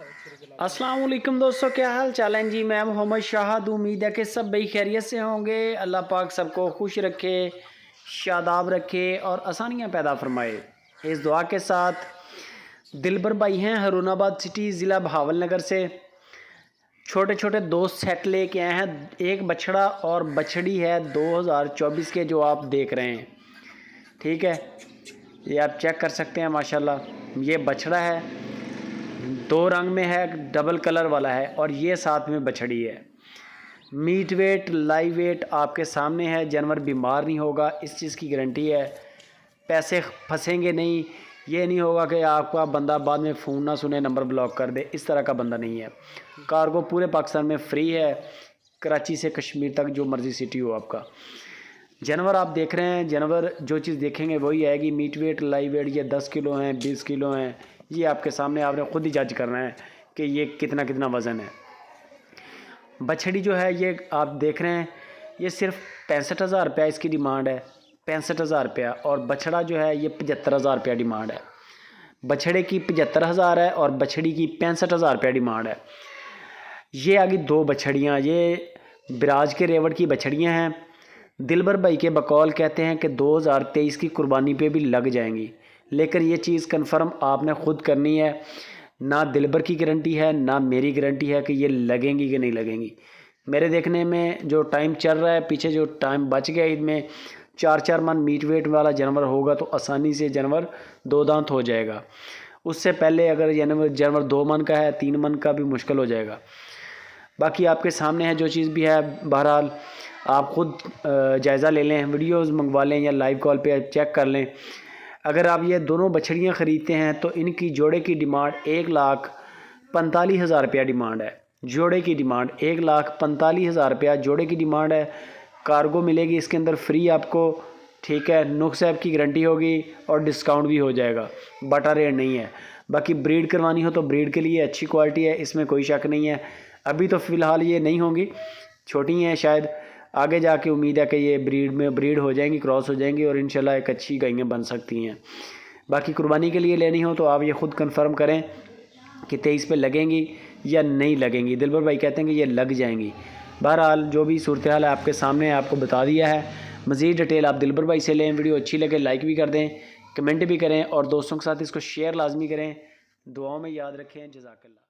अस्सलाम वालेकुम दोस्तों, क्या हाल चाल है जी। मैं मोहम्मद शाहद, उम्मीद है कि सब भाई खैरियत से होंगे। अल्लाह पाक सबको खुश रखे, शादाब रखे और आसानियाँ पैदा फरमाए। इस दुआ के साथ दिलबर भाई हैं हरूनाबाद सिटी ज़िला बहावल नगर से। छोटे छोटे दो सेट लेके आए हैं, एक बछड़ा और बछड़ी है 2024 के, जो आप देख रहे हैं। ठीक है, ये आप चेक कर सकते हैं। माशाल्लाह ये बछड़ा है, दो रंग में है, डबल कलर वाला है, और ये साथ में बछड़ी है। मीट वेट लाइव वेट आपके सामने है, जानवर बीमार नहीं होगा, इस चीज़ की गारंटी है। पैसे फंसेंगे नहीं, ये नहीं होगा कि आपका बंदा बाद में फ़ोन ना सुने नंबर ब्लॉक कर दे, इस तरह का बंदा नहीं है। कार्गो पूरे पाकिस्तान में फ्री है, कराची से कश्मीर तक, जो मर्ज़ी सिटी हो आपका। जानवर आप देख रहे हैं, जानवर जो चीज़ देखेंगे वही आएगी। मीट वेट लाइव वेट ये 10 किलो हैं, 20 किलो हैं, ये आपके सामने, आपने ख़ुद ही जज करना है कि ये कितना कितना वज़न है। बछड़ी जो है ये आप देख रहे हैं, ये सिर्फ 65,000 रुपया इसकी डिमांड है, 65,000 रुपया। और बछड़ा जो है ये 75,000 रुपया डिमांड है। बछड़े की 75,000 है और बछड़ी की 65,000 रुपया डिमांड है। ये आगे दो बछड़ियाँ, ये बिराज के रेवट की बछड़ियाँ हैं। दिलबर भाई के बकौल कहते हैं कि 2023 की कुर्बानी पे भी लग जाएंगी, लेकिन ये चीज़ कंफर्म आपने ख़ुद करनी है। ना दिलबर की गारंटी है, ना मेरी गारंटी है कि ये लगेंगी कि नहीं लगेंगी। मेरे देखने में जो टाइम चल रहा है, पीछे जो टाइम बच गया, इनमें 4-4 मन मीट वेट वाला जानवर होगा तो आसानी से जानवर 2 दांत हो जाएगा। उससे पहले अगर जानवर 2 मन का है, 3 मन का भी मुश्किल हो जाएगा। बाकी आपके सामने है जो चीज़ भी है। बहरहाल आप ख़ुद जायज़ा ले लें, वीडियोस मंगवा लें या लाइव कॉल पे चेक कर लें। अगर आप ये दोनों बछड़ियाँ ख़रीदते हैं तो इनकी जोड़े की डिमांड 1,45,000 रुपया डिमांड है। जोड़े की डिमांड 1,45,000 रुपया जोड़े की डिमांड है। कार्गो मिलेगी इसके अंदर फ्री आपको, ठीक है। नुक साहब की गारंटी होगी और डिस्काउंट भी हो जाएगा, बटा रेट नहीं है। बाकी ब्रीड करवानी हो तो ब्रीड के लिए अच्छी क्वालिटी है, इसमें कोई शक नहीं है। अभी तो फ़िलहाल ये नहीं होंगी, छोटी हैं, शायद आगे जाके उम्मीद है कि ये ब्रीड हो जाएंगी, क्रॉस हो जाएंगी और इंशाल्लाह एक अच्छी गायें बन सकती हैं। बाकी कुर्बानी के लिए लेनी हो तो आप ये ख़ुद कंफर्म करें कि 23 पे लगेंगी या नहीं लगेंगी। दिलबर भाई कहते हैं कि ये लग जाएंगी। बहरहाल जो भी सूरत हाल है आपके सामने, आपको बता दिया है। मज़ीद डिटेल आप दिलबर भाई से लें। वीडियो अच्छी लगे लाइक भी कर दें, कमेंट भी करें और दोस्तों के साथ इसको शेयर लाजमी करें। दुआओं में याद रखें। जज़ाकल्लाह।